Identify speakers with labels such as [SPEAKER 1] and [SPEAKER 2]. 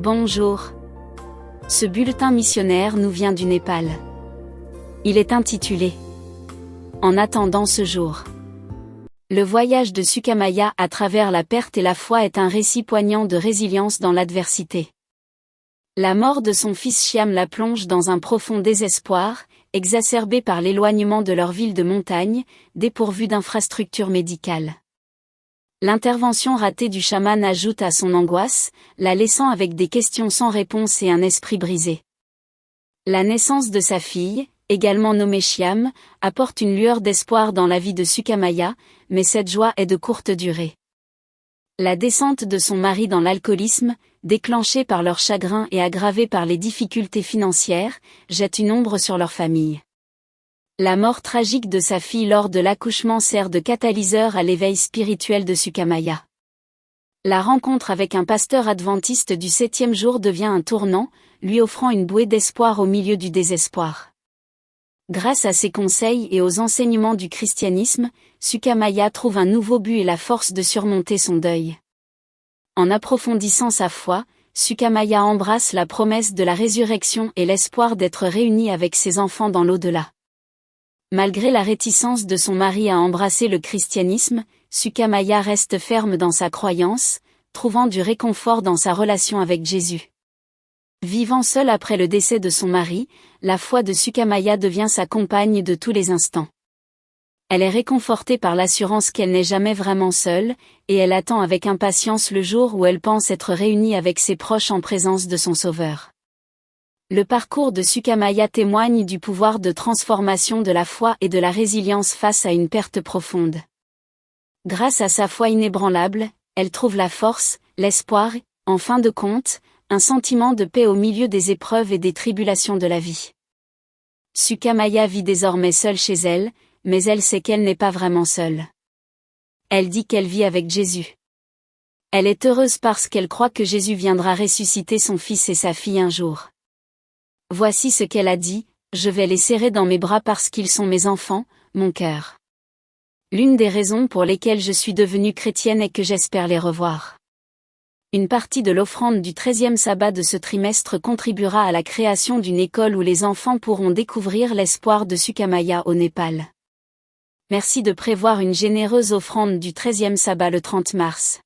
[SPEAKER 1] Bonjour. Ce bulletin missionnaire nous vient du Népal. Il est intitulé « En attendant ce jour ». Le voyage de Sukamaya à travers la perte et la foi est un récit poignant de résilience dans l'adversité. La mort de son fils Shyam la plonge dans un profond désespoir, exacerbé par l'éloignement de leur ville de montagne, dépourvue d'infrastructures médicales. L'intervention ratée du chaman ajoute à son angoisse, la laissant avec des questions sans réponse et un esprit brisé. La naissance de sa fille, également nommée Shyam, apporte une lueur d'espoir dans la vie de Sukamaya, mais cette joie est de courte durée. La descente de son mari dans l'alcoolisme, déclenchée par leur chagrin et aggravée par les difficultés financières, jette une ombre sur leur famille. La mort tragique de sa fille lors de l'accouchement sert de catalyseur à l'éveil spirituel de Sukamaya. La rencontre avec un pasteur adventiste du 7e jour devient un tournant, lui offrant une bouée d'espoir au milieu du désespoir. Grâce à ses conseils et aux enseignements du christianisme, Sukamaya trouve un nouveau but et la force de surmonter son deuil. En approfondissant sa foi, Sukamaya embrasse la promesse de la résurrection et l'espoir d'être réunie avec ses enfants dans l'au-delà. Malgré la réticence de son mari à embrasser le christianisme, Sukamaya reste ferme dans sa croyance, trouvant du réconfort dans sa relation avec Jésus. Vivant seule après le décès de son mari, la foi de Sukamaya devient sa compagne de tous les instants. Elle est réconfortée par l'assurance qu'elle n'est jamais vraiment seule, et elle attend avec impatience le jour où elle pense être réunie avec ses proches en présence de son Sauveur. Le parcours de Sukamaya témoigne du pouvoir de transformation de la foi et de la résilience face à une perte profonde. Grâce à sa foi inébranlable, elle trouve la force, l'espoir, en fin de compte, un sentiment de paix au milieu des épreuves et des tribulations de la vie. Sukamaya vit désormais seule chez elle, mais elle sait qu'elle n'est pas vraiment seule. Elle dit qu'elle vit avec Jésus. Elle est heureuse parce qu'elle croit que Jésus viendra ressusciter son fils et sa fille un jour. Voici ce qu'elle a dit, « Je vais les serrer dans mes bras parce qu'ils sont mes enfants, mon cœur. » L'une des raisons pour lesquelles je suis devenue chrétienne est que j'espère les revoir. Une partie de l'offrande du 13e sabbat de ce trimestre contribuera à la création d'une école où les enfants pourront découvrir l'espoir de Sukamaya au Népal. Merci de prévoir une généreuse offrande du 13e sabbat le 30 mars.